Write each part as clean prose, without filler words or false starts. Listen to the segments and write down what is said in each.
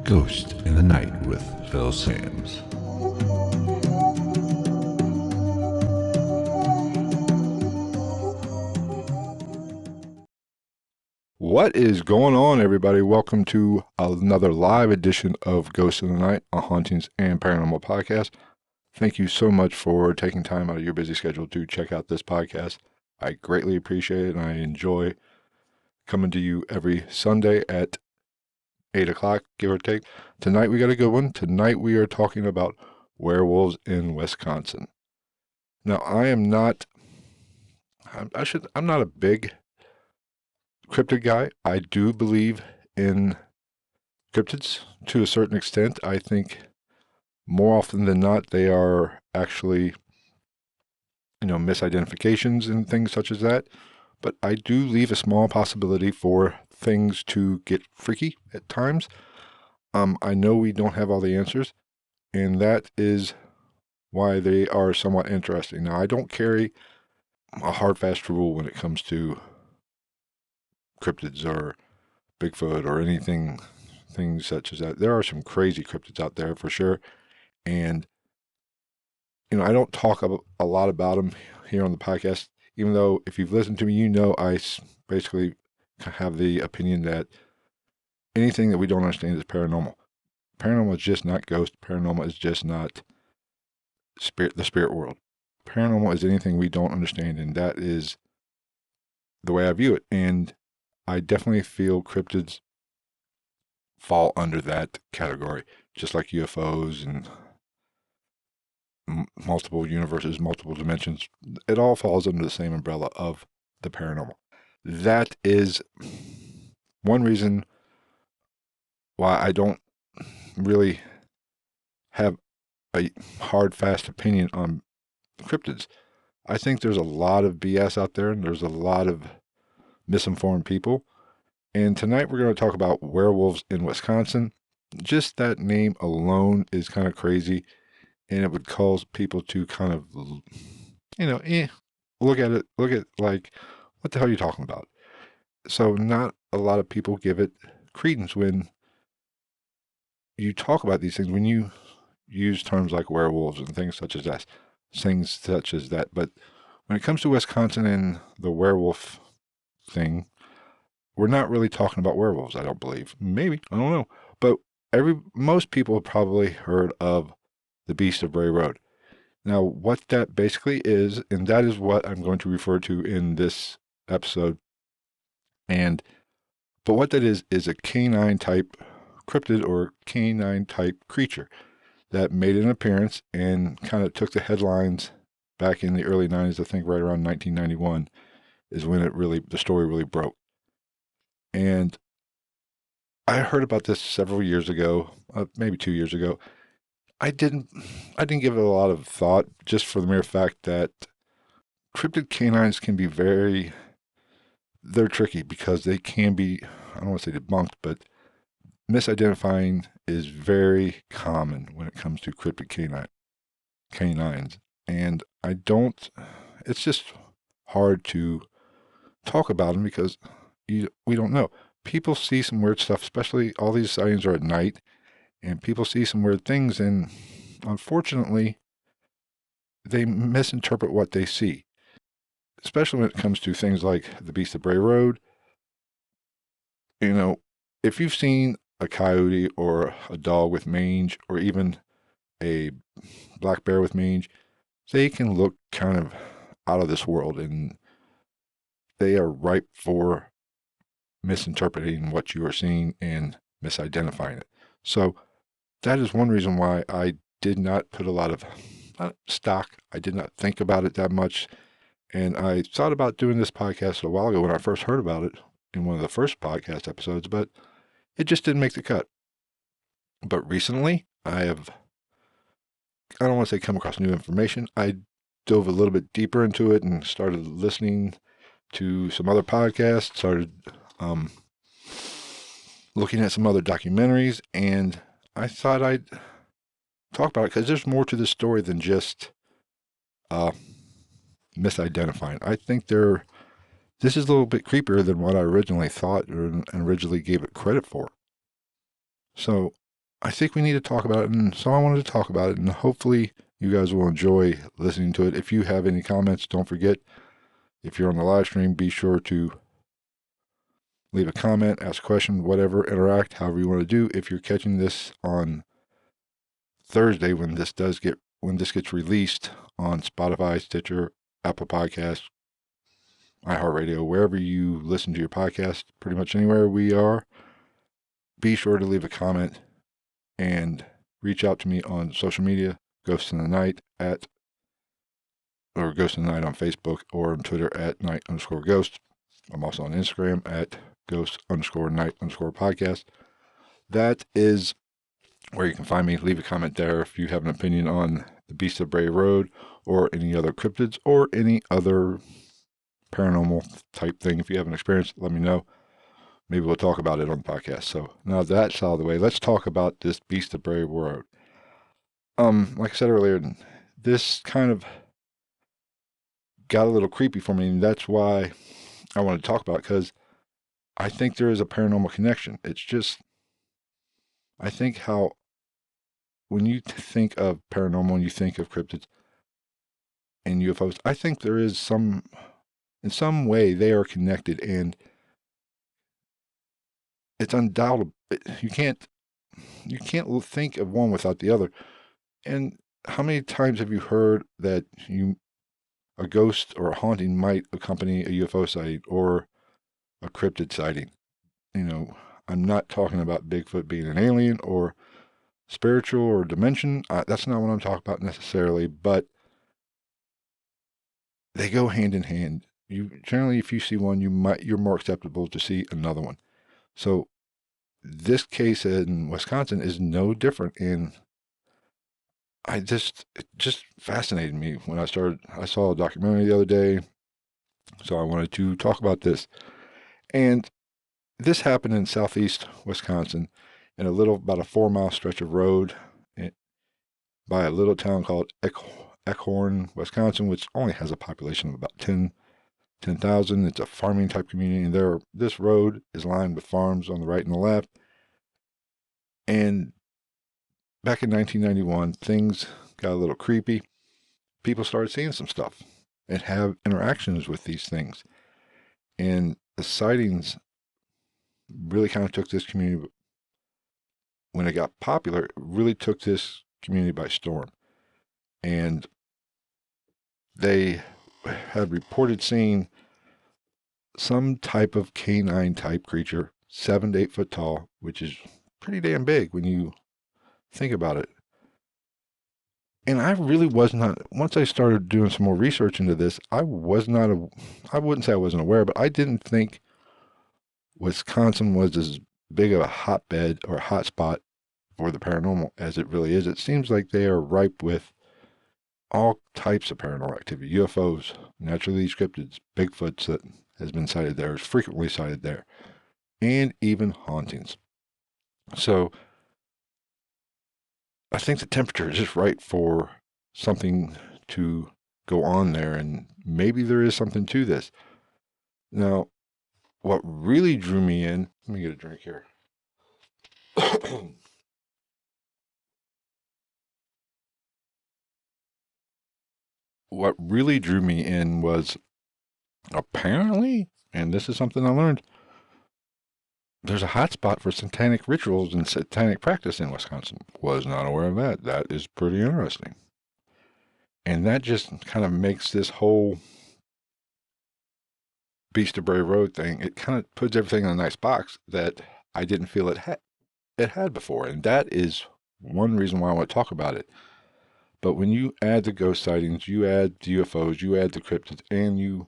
Ghost in the Night with Phil Sams. What is going on, everybody? Welcome to another live edition of Ghost in the Night, a hauntings and paranormal podcast. Thank you so much for taking time out of your busy schedule to check out this podcast. I greatly appreciate it, and I enjoy coming to you every Sunday at 8 o'clock, give or take. Tonight we got a good one. Tonight we are talking about werewolves in Wisconsin. Now, I'm not a big cryptid guy. I do believe in cryptids to a certain extent. I think more often than not they are actually, misidentifications and things such as that. But I do leave a small possibility for things to get freaky at times. I know we don't have all the answers, and that is why they are somewhat interesting. Now, I don't carry a hard, fast rule when it comes to cryptids or Bigfoot or things such as that. There are some crazy cryptids out there for sure, and I don't talk a lot about them here on the podcast. Even though if you've listened to me, I basically have the opinion that anything that we don't understand is paranormal. Paranormal is just not ghost. Paranormal is just not the spirit world. Paranormal is anything we don't understand, and that is the way I view it. And I definitely feel cryptids fall under that category, just like UFOs and multiple universes, multiple dimensions. It all falls under the same umbrella of the paranormal. That is one reason why I don't really have a hard, fast opinion on cryptids. I think there's a lot of BS out there, and there's a lot of misinformed people. And tonight we're going to talk about werewolves in Wisconsin. Just that name alone is kind of crazy, and it would cause people to kind of, look at like, what the hell are you talking about? So not a lot of people give it credence when you talk about these things, when you use terms like werewolves and things such as that. But when it comes to Wisconsin and the werewolf thing, we're not really talking about werewolves, I don't believe. Maybe, I don't know. But most people have probably heard of the Beast of Bray Rd. Now, what that basically is, and that is what I'm going to refer to in this episode. But what that is a canine type cryptid or canine type creature that made an appearance and kind of took the headlines back in the early 90s. I think right around 1991 is when the story really broke. And I heard about this several years ago, maybe 2 years ago. I didn't give it a lot of thought, just for the mere fact that cryptid canines can be they're tricky because they can be, I don't want to say debunked, but misidentifying is very common when it comes to cryptid canines. And it's just hard to talk about them because we don't know. People see some weird stuff, especially all these sightings are at night, and people see some weird things, and unfortunately, they misinterpret what they see, especially when it comes to things like the Beast of Bray Rd. If you've seen a coyote or a dog with mange, or even a black bear with mange, they can look kind of out of this world, and they are ripe for misinterpreting what you are seeing and misidentifying it. So that is one reason why I did not put a lot of stock. I did not think about it that much. And I thought about doing this podcast a while ago when I first heard about it in one of the first podcast episodes, but it just didn't make the cut. But recently, I don't want to say come across new information. I dove a little bit deeper into it and started listening to some other podcasts, started looking at some other documentaries, and I thought I'd talk about it because there's more to the story than just misidentifying. I think this is a little bit creepier than what I originally thought and originally gave it credit for. So I think we need to talk about it, and so I wanted to talk about it, and hopefully you guys will enjoy listening to it. If you have any comments, don't forget, if you're on the live stream, be sure to leave a comment, ask a question, whatever, interact, however you want to do. If you're catching this on Thursday, when this gets released on Spotify, Stitcher, Apple Podcasts, iHeartRadio, wherever you listen to your podcast, pretty much anywhere we are, be sure to leave a comment and reach out to me on social media, Ghost in the Night or Ghost in the Night on Facebook, or on Twitter at night_ghost. I'm also on Instagram at ghost_night_podcast. That is where you can find me. Leave a comment there if you have an opinion on the Beast of Bray Rd or any other cryptids or any other paranormal type thing. If you have an experience, let me know. Maybe we'll talk about it on the podcast. So now that's out of the way, let's talk about this Beast of Bray Rd. Like I said earlier, this kind of got a little creepy for me, and that's why I wanted to talk about it, because I think there is a paranormal connection. It's just, I think how when you think of paranormal and you think of cryptids and UFOs, I think there is in some way they are connected, and it's undoubtable. You can't think of one without the other. And how many times have you heard that a ghost or a haunting might accompany a UFO sighting or a cryptid sighting? I'm not talking about Bigfoot being an alien or spiritual or dimension. That's not what I'm talking about necessarily, but they go hand in hand. Generally, if you see one, you're more acceptable to see another one. So this case in Wisconsin is no different, and it just fascinated me when I saw a documentary the other day, so I wanted to talk about this. And this happened in southeast Wisconsin, in about a 4-mile stretch of road by a little town called Elkhorn, Wisconsin, which only has a population of about 10,000. It's a farming type community, and this road is lined with farms on the right and the left. And back in 1991, things got a little creepy. People started seeing some stuff and have interactions with these things. And the sightings really kind of took this community, when it got popular, it really took this community by storm. And they had reported seeing some type of canine type creature, 7 to 8 foot tall, which is pretty damn big when you think about it. And I really was not, once I started doing some more research into this, I wouldn't say I wasn't aware, but I didn't think Wisconsin was as big of a hotbed or a hotspot for the paranormal as it really is. It seems like they are ripe with all types of paranormal activity: UFOs, naturally these cryptids, Bigfoots that has been sighted there, is frequently sighted there, and even hauntings. So I think the temperature is just right for something to go on there, and maybe there is something to this. Now, what really drew me in, let me get a drink here. What really drew me in was, apparently, and this is something I learned, there's a hot spot for satanic rituals and satanic practice in Wisconsin. Was not aware of that. That is pretty interesting. And that just kind of makes this whole Beast of Bray Rd thing, it kind of puts everything in a nice box that I didn't feel it had before. And that is one reason why I want to talk about it. But when you add the ghost sightings, you add the UFOs, you add the cryptids, and you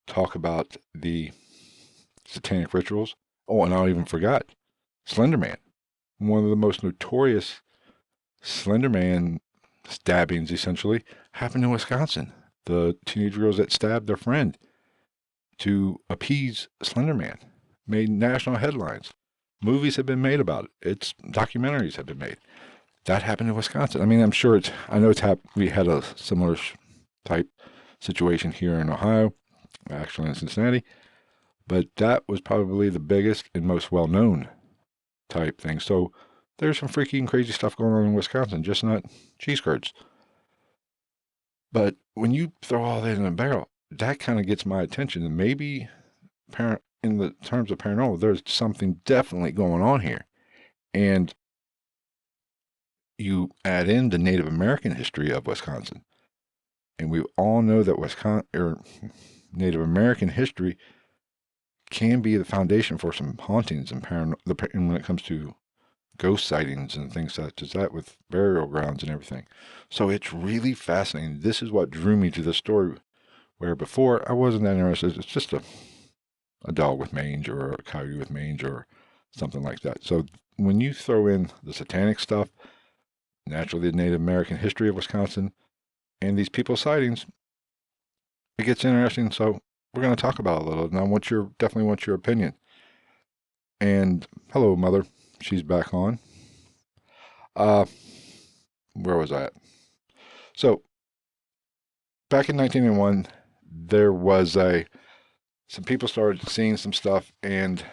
talk about the satanic rituals. Oh, and I even forgot Slender Man. One of the most notorious Slender Man stabbings, essentially, happened in Wisconsin. The teenage girls that stabbed their friend to appease Slender Man made national headlines. Movies have been made about it. Documentaries have been made. That happened in Wisconsin. I mean, I'm sure we had a similar type situation here in Ohio, actually in Cincinnati, but that was probably the biggest and most well-known type thing. So there's some freaky and crazy stuff going on in Wisconsin, just not cheese curds. But when you throw all that in a barrel, that kind of gets my attention. And maybe in the terms of paranormal, there's something definitely going on here. And you add in the Native American history of Wisconsin. And we all know that Native American history can be the foundation for some hauntings and when it comes to ghost sightings and things such as that with burial grounds and everything. So it's really fascinating. This is what drew me to the story, where before I wasn't that interested. It's just a dog with mange or a coyote with mange or something like that. So when you throw in the satanic stuff, naturally the Native American history of Wisconsin, and these people's sightings, it gets interesting. So we're going to talk about it a little. And I definitely want your opinion. And hello, Mother. She's back on. Where was I at? So back in 1901, there was some people started seeing some stuff, and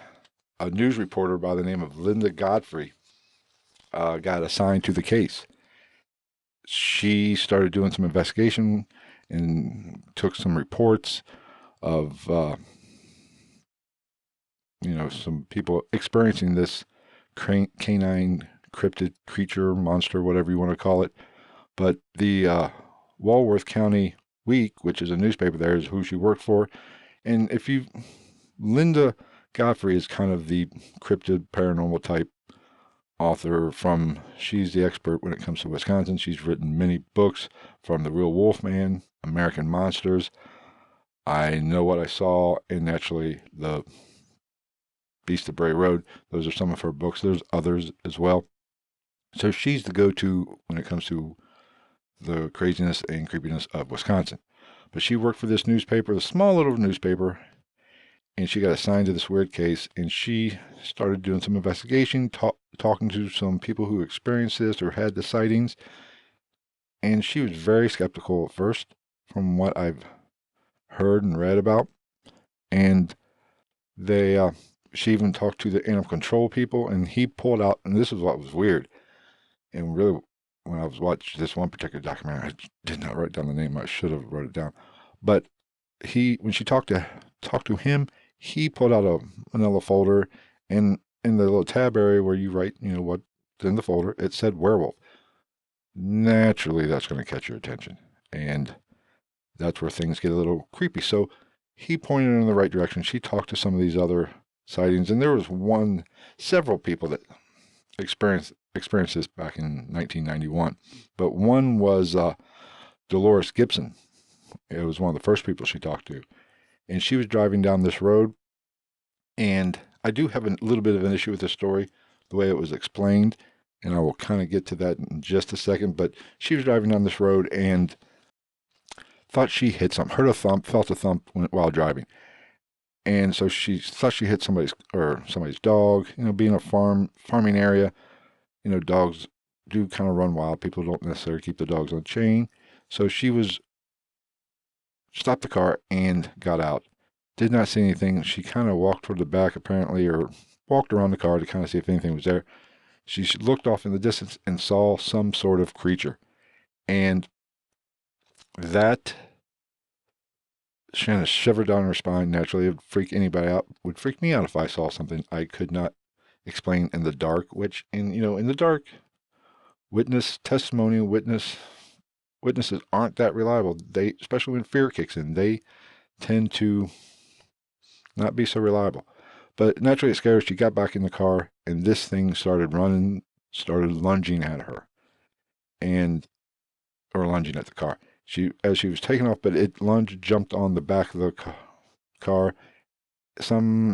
a news reporter by the name of Linda Godfrey got assigned to the case. She started doing some investigation and took some reports of some people experiencing this canine cryptid creature, monster, whatever you want to call it. But the Walworth County Week, which is a newspaper there, is who she worked for. And Linda Godfrey is kind of the cryptid paranormal type author she's the expert when it comes to Wisconsin. She's written many books, from The Real Wolfman, American Monsters, I Know What I Saw, and naturally the Beast of Bray Rd. Those are some of her books. There's others as well. So she's the go-to when it comes to the craziness and creepiness of Wisconsin. But she worked for this newspaper, the small little newspaper, and she got assigned to this weird case, and she started doing some investigation, talking to some people who experienced this or had the sightings. And she was very skeptical at first, from what I've heard and read about. And she even talked to the animal control people, and he pulled out, and this is what was weird. And really, when I was watching this one particular documentary, I did not write down the name. I should have wrote it down. But when she talked to him, he pulled out a manila folder, and in the little tab area where you write, what's in the folder, it said werewolf. Naturally, that's going to catch your attention. And that's where things get a little creepy. So he pointed her in the right direction. She talked to some of these other sightings, and there was several people that experienced this back in 1991. But one was Dolores Gibson. It was one of the first people she talked to. And she was driving down this road, and I do have a little bit of an issue with this story, the way it was explained, and I will kind of get to that in just a second. But she was driving down this road and thought she hit something, heard a thump, felt a thump while driving. And so she thought she hit somebody's dog. Being a farming area, dogs do kind of run wild. People don't necessarily keep the dogs on chain. So she stopped the car and got out. Did not see anything. She kind of walked toward the back, apparently, or walked around the car to kind of see if anything was there. She looked off in the distance and saw some sort of creature. And that kind of shivered down her spine. Naturally, it would freak anybody out. Would freak me out if I saw something I could not explain in the dark, which, in the dark, witnesses aren't that reliable. Especially when fear kicks in, they tend to not be so reliable. But naturally, it scared her. She got back in the car, and this thing started lunging at her, or lunging at the car. As she was taking off, but it jumped on the back of the car.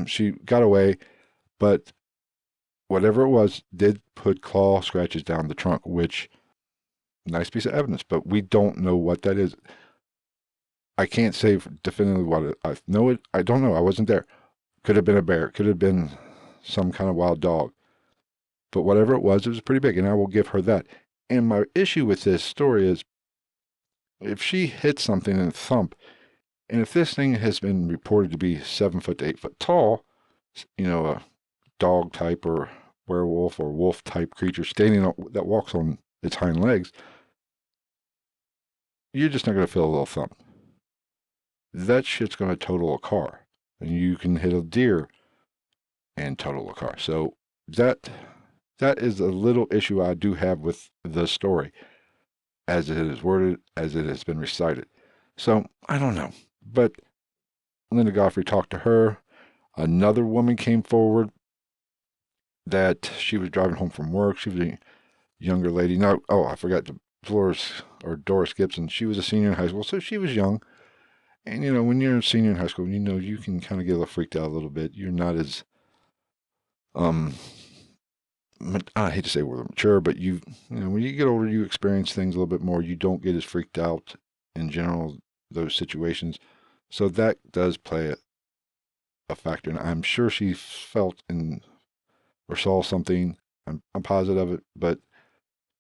She got away, but whatever it was did put claw scratches down the trunk, which, nice piece of evidence, but we don't know what that is. I can't say definitively what it. I don't know. I wasn't there. Could have been a bear. Could have been some kind of wild dog. But whatever it was pretty big, and I will give her that. And my issue with this story is, if she hits something and thump, and if this thing has been reported to be 7 foot to 8 foot tall, a dog type or werewolf or wolf type creature that walks on its hind legs, you're just not going to feel a little thump. That shit's going to total a car. And you can hit a deer and total a car. So that is a little issue I do have with the story as it is worded, as it has been recited. So I don't know. But Linda Godfrey talked to her. Another woman came forward that she was driving home from work. She was a younger lady. No, oh, I forgot Doris Gibson. She was a senior in high school, so she was young. And, when you're a senior in high school, you can kind of get a little freaked out a little bit. You're not as, I hate to say we're mature, but when you get older, you experience things a little bit more. You don't get as freaked out in general, those situations. So that does play a factor. And I'm sure she felt or saw something. I'm positive of it, but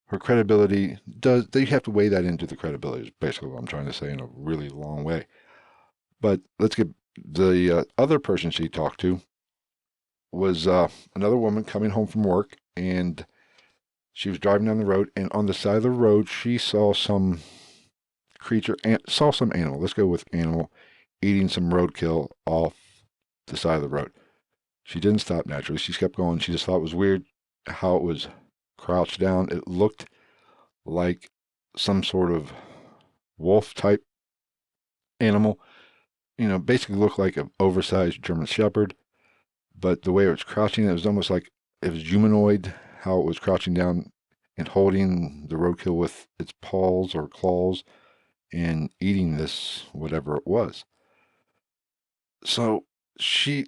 her credibility they have to weigh that into the credibility, is basically what I'm trying to say in a really long way. But let's get the other person she talked to was another woman coming home from work, and she was driving down the road, and on the side of the road, she saw some creature, saw some animal. Let's go with animal eating some roadkill off the side of the road. She didn't stop naturally. She kept going. She just thought it was weird how it was crouched down. It looked like some sort of wolf type animal. Basically looked like an oversized German Shepherd. But the way it was crouching, it was almost like it was humanoid, how it was crouching down and holding the roadkill with its paws or claws and eating this, whatever it was. So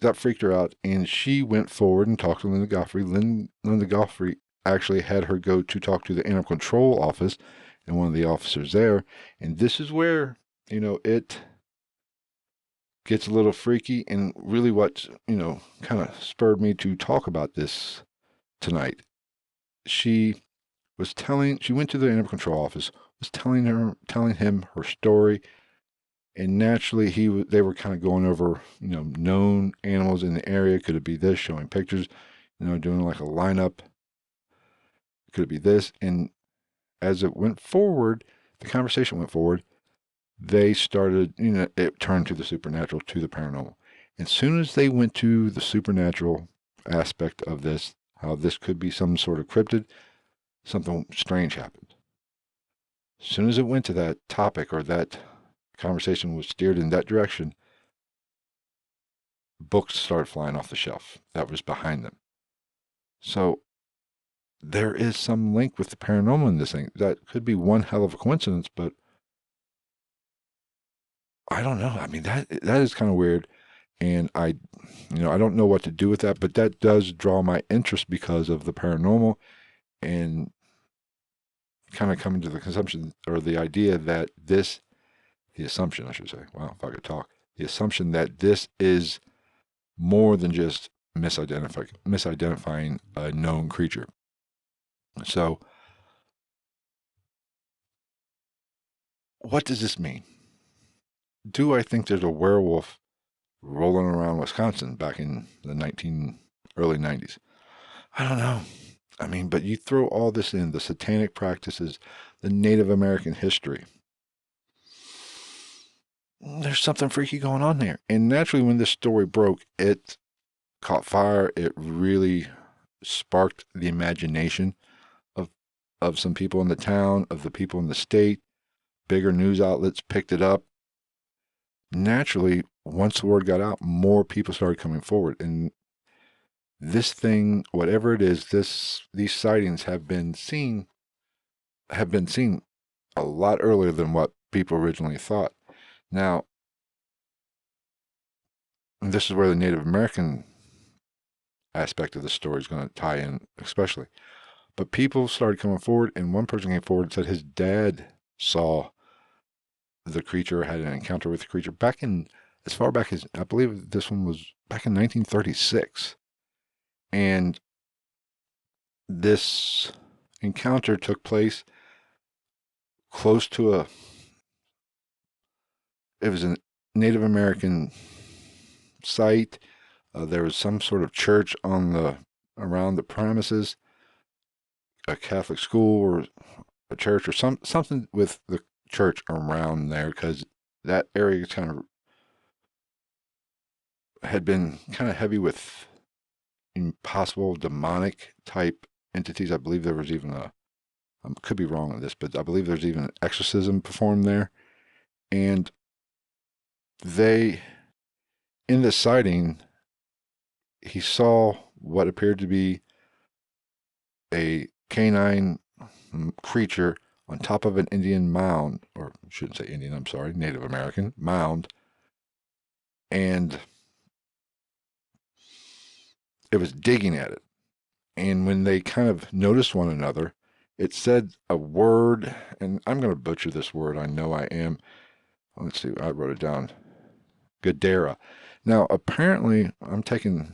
that freaked her out, and she went forward and talked to Linda Godfrey. Linda Godfrey actually had her go to talk to the animal control office and one of the officers there. And this is where, it gets a little freaky, and really what, kind of spurred me to talk about this tonight. She went to the animal control office, was telling him her story, and naturally they were kind of going over, known animals in the area. Could it be this, showing pictures, doing like a lineup. Could it be this? And as it went forward, the conversation went forward, they started, it turned to the supernatural, to the paranormal. As soon as they went to the supernatural aspect of this, how this could be some sort of cryptid, something strange happened. As soon as it went to that topic, or that conversation was steered in that direction, books started flying off the shelf that was behind them. So there is some link with the paranormal in this thing. That could be one hell of a coincidence, but I don't know. I mean, that is kind of weird. And I don't know what to do with that, but that does draw my interest because of the paranormal, and kind of coming to the consumption, or the idea that the assumption, I should say, wow, if I could talk, the assumption that this is more than just misidentifying a known creature. So, what does this mean? Do I think there's a werewolf rolling around Wisconsin back in the early 90s? I don't know. I mean, but you throw all this in, the satanic practices, the Native American history. There's something freaky going on there. And naturally, when this story broke, it caught fire. It really sparked the imagination of some people in the town, of the people in the state. Bigger news outlets picked it up. Naturally, once the word got out, more people started coming forward. And this thing, whatever it is, these sightings have been seen a lot earlier than what people originally thought. Now, this is where the Native American aspect of the story is going to tie in, especially. But people started coming forward, and one person came forward and said his dad saw the creature, had an encounter with the creature as far back as, I believe this one was back in 1936. And this encounter took place close to it was a Native American site. There was some sort of church on the around the premises, a Catholic school or a church or something with the church around there, because that area kind of had been kind of heavy with possible demonic type entities. I believe there was even I could be wrong on this, but I believe there's even an exorcism performed there. And they, in the sighting, he saw what appeared to be a canine creature on top of an Indian mound, or I shouldn't say Indian, I'm sorry, Native American mound. And it was digging at it. And when they kind of noticed one another, it said a word, and I'm going to butcher this word. I know I am. Let's see, I wrote it down. Gadara. Now, apparently, I'm taking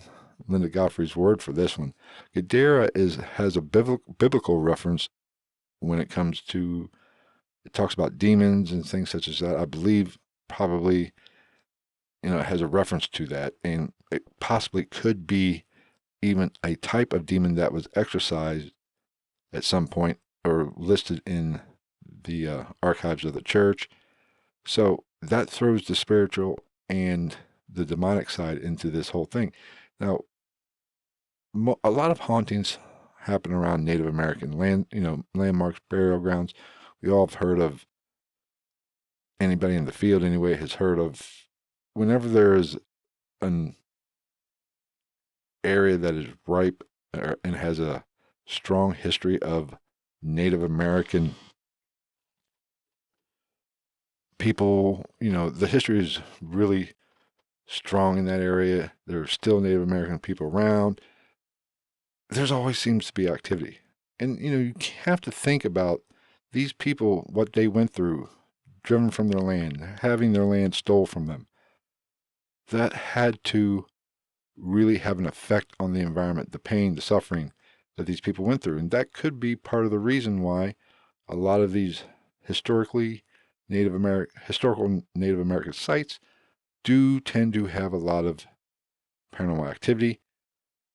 Linda Godfrey's word for this one. Gadara has a biblical reference when it comes to, it talks about demons and things such as that. I believe probably, it has a reference to that, and it possibly could be even a type of demon that was exorcised at some point or listed in the archives of the church. So that throws the spiritual and the demonic side into this whole thing. Now, a lot of hauntings happen around Native American land, landmarks, burial grounds. We all have heard of, anybody in the field anyway has heard of, whenever there is an area that is ripe and has a strong history of Native American people, the history is really strong in that area. There are still Native American people around. There's always seems to be activity. And, you have to think about these people, what they went through, driven from their land, having their land stole from them. That had to really have an effect on the environment, the pain, the suffering that these people went through. And that could be part of the reason why a lot of these historical Native American sites do tend to have a lot of paranormal activity.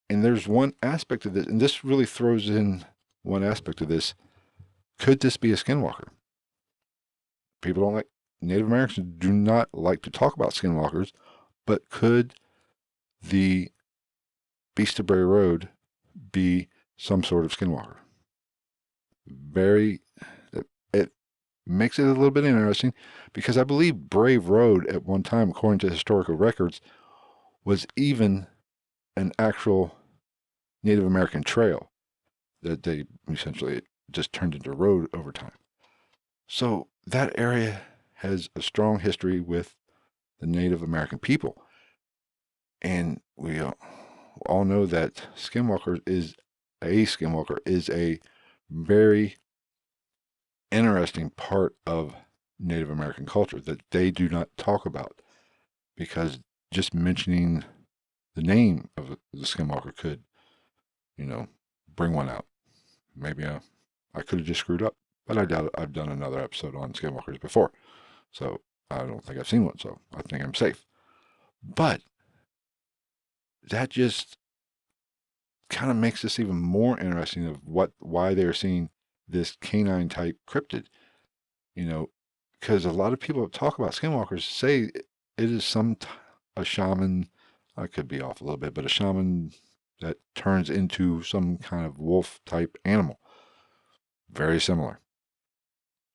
And there's one aspect of this, and this really throws in one aspect of this. Could this be a skinwalker? People don't like, Native Americans do not like to talk about skinwalkers, but could the Beast of Bray Rd be some sort of skinwalker? It makes it a little bit interesting, because I believe Bray Rd at one time, according to historical records, was even an actual Native American trail that they essentially just turned into a road over time. So that area has a strong history with the Native American people. And we all know that skinwalker is a very interesting part of Native American culture that they do not talk about, because just mentioning the name of the skinwalker could, bring one out. Maybe I could have just screwed up, but I doubt it. I've done another episode on skinwalkers before, so I don't think I've seen one, so I think I'm safe. But that just kind of makes this even more interesting of why they're seeing this canine type cryptid, because a lot of people that talk about skinwalkers say it is a shaman. I could be off a little bit, but a shaman that turns into some kind of wolf type animal. Very similar.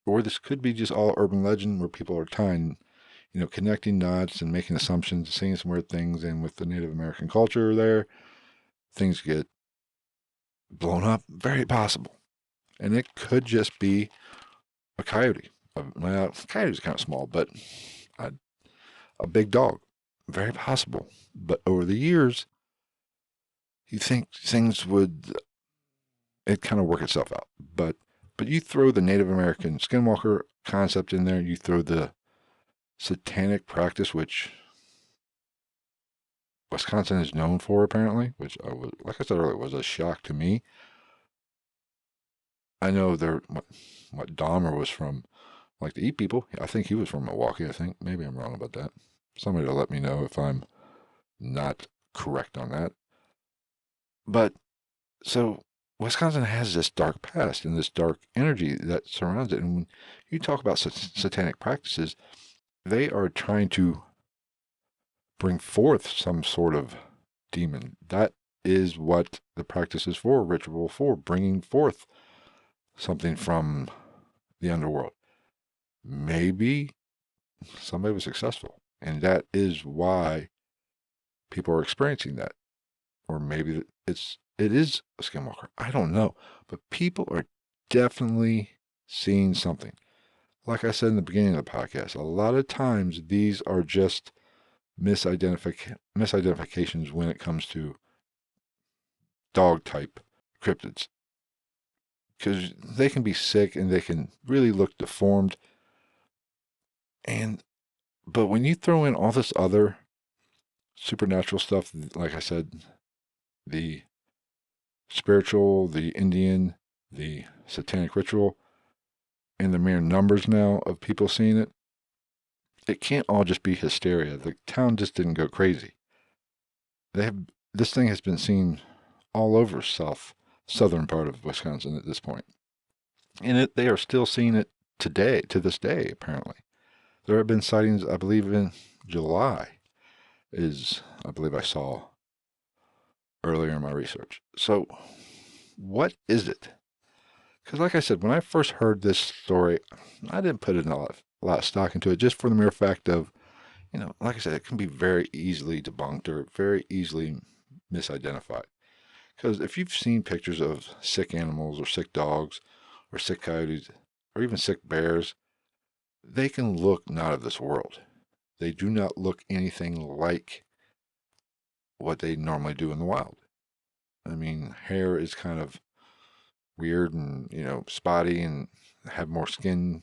Or this could be just all urban legend where people are tying, connecting dots and making assumptions, seeing some weird things. And with the Native American culture there, things get blown up. Very possible. And it could just be a coyote. Well, coyote's kind of small, but a big dog. Very possible. But over the years, you think things would, it kind of work itself out. But you throw the Native American skinwalker concept in there, you throw the Satanic practice, which Wisconsin is known for apparently, which like I said earlier, was a shock to me. I know what Dahmer was from, like to eat people. I think he was from Milwaukee. I think maybe I'm wrong about that. Somebody will let me know if I'm not correct on that. But So Wisconsin has this dark past and this dark energy that surrounds it. And when you talk about satanic practices, they are trying to bring forth some sort of demon. That is what the practice is for, ritual for, bringing forth something from the underworld. Maybe somebody was successful, and that is why people are experiencing that. Or maybe it is a skinwalker. I don't know, but people are definitely seeing something. Like I said in the beginning of the podcast, a lot of times these are just misidentifications when it comes to dog type cryptids, because they can be sick and they can really look deformed. But when you throw in all this other supernatural stuff, like I said, the spiritual, the Indian, the satanic ritual, and the mere numbers now of people seeing it, it can't all just be hysteria. The town just didn't go crazy. This thing has been seen all over southern part of Wisconsin at this point, and they are still seeing it today, to this day. Apparently, there have been sightings. I believe in July, I believe I saw earlier in my research. So, what is it? Because, like I said, when I first heard this story, I didn't put in a lot of stock into it, just for the mere fact of, like I said, it can be very easily debunked or very easily misidentified. Because if you've seen pictures of sick animals or sick dogs or sick coyotes or even sick bears, they can look not of this world. They do not look anything like what they normally do in the wild. I mean, hair is kind of weird and, spotty and have more skin.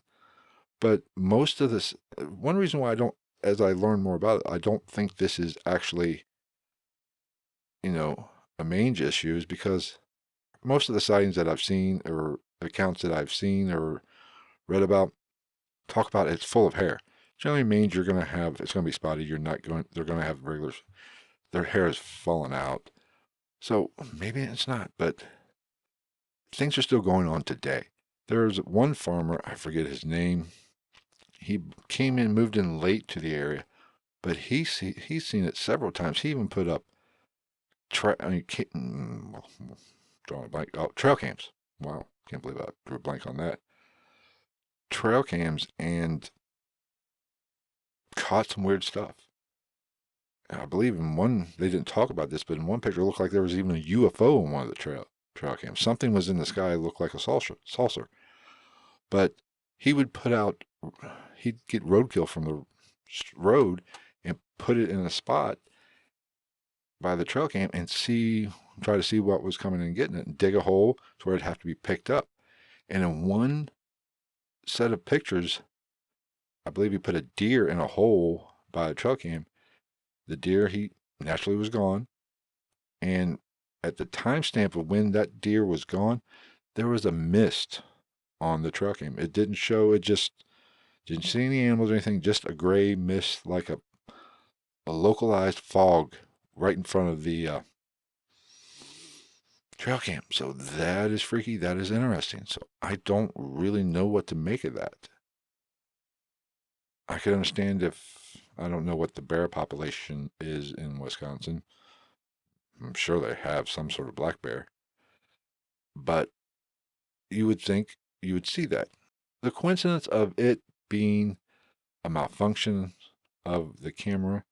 But most of this, one reason why as I learn more about it, I don't think this is actually, a mange issue is because most of the sightings that I've seen or accounts that I've seen or read about talk about it's full of hair. Generally mange it's going to be spotty. They're going to have their hair is falling out. So maybe it's not, but things are still going on today. There's one farmer, I forget his name. He moved in late to the area, but he's seen it several times. He even put up drawing a blank. Oh, trail cams. Wow, can't believe I drew a blank on that. Trail cams and caught some weird stuff. And I believe in one, they didn't talk about this, but in one picture it looked like there was even a UFO in one of the trail cams. Something was in the sky, looked like a saucer. But he would he'd get roadkill from the road and put it in a spot by the trail cam and try to see what was coming and getting it and dig a hole to where it'd have to be picked up. And in one set of pictures, I believe he put a deer in a hole by a trail cam. The deer, he naturally was gone. And at the timestamp of when that deer was gone, there was a mist on the trail cam. It didn't show, it just didn't see any animals or anything, just a gray mist, like a localized fog right in front of the trail cam. So that is freaky. That is interesting. So I don't really know what to make of that. I could understand if I don't know what the bear population is in Wisconsin. I'm sure they have some sort of black bear. But you would think you would see that. The coincidence of it being a malfunction of the camera,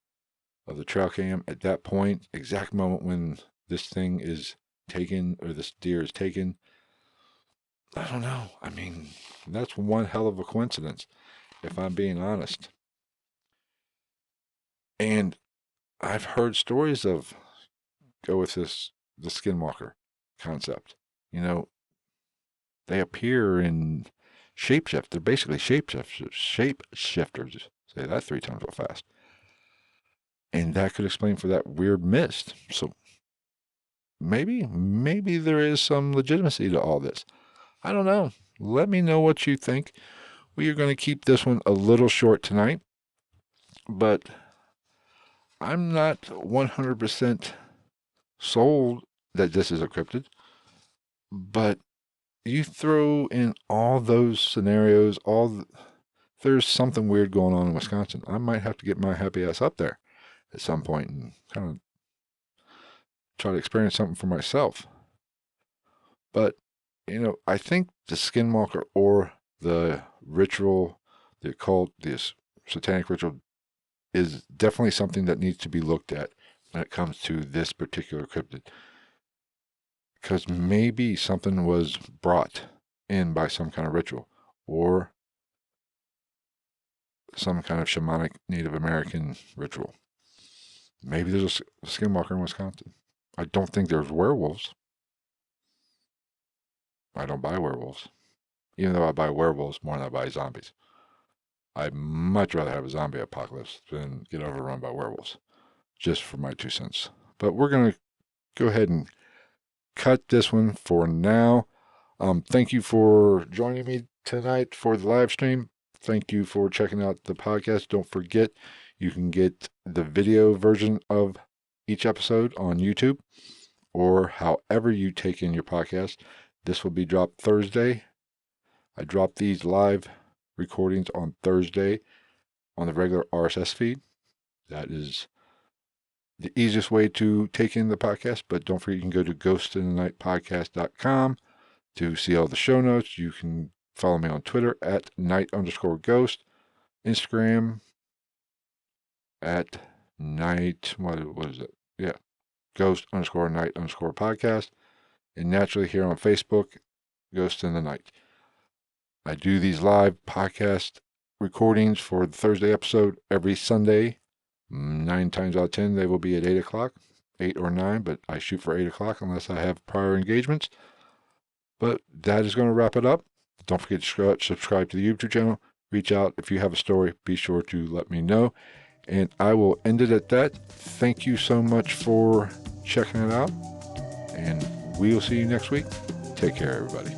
of the trail cam, at that point, exact moment when this thing is taken or this deer is taken, I don't know. I mean, that's one hell of a coincidence, if I'm being honest. And I've heard stories of go with the skinwalker concept. They appear in shapeshift. They're basically shapeshifters. Say that 3 times real fast. And that could explain for that weird mist. So maybe there is some legitimacy to all this. I don't know. Let me know what you think. We are going to keep this one a little short tonight, but I'm not 100% sold that this is a cryptid. But you throw in all those scenarios, there's something weird going on in Wisconsin. I might have to get my happy ass up there at some point and kind of try to experience something for myself. But, I think the skinwalker or the ritual, the occult, this satanic ritual is definitely something that needs to be looked at when it comes to this particular cryptid. Because maybe something was brought in by some kind of ritual or some kind of shamanic Native American ritual. Maybe there's a skinwalker in Wisconsin. I don't think there's werewolves. I don't buy werewolves. Even though I buy werewolves more than I buy zombies. I'd much rather have a zombie apocalypse than get overrun by werewolves. Just for my 2 cents. But we're going to go ahead and cut this one for now. Thank you for joining me tonight for the live stream. Thank you for checking out the podcast. Don't forget, you can get the video version of each episode on YouTube or however you take in your podcast. This will be dropped Thursday. I drop these live recordings on Thursday on the regular RSS feed. That is the easiest way to take in the podcast, but don't forget you can go to ghostinthenight.podcast.com to see all the show notes. You can follow me on Twitter at night_ghost, Instagram at night, what is it? Yeah, ghost_night_podcast, and naturally here on Facebook, Ghost in the Night. I do these live podcast recordings for the Thursday episode every Sunday. 9 times out of 10, they will be at 8 o'clock, 8 or 9, but I shoot for 8 o'clock unless I have prior engagements. But that is going to wrap it up. Don't forget to subscribe to the YouTube channel. Reach out. If you have a story, be sure to let me know. And I will end it at that. Thank you so much for checking it out. And we'll see you next week. Take care, everybody.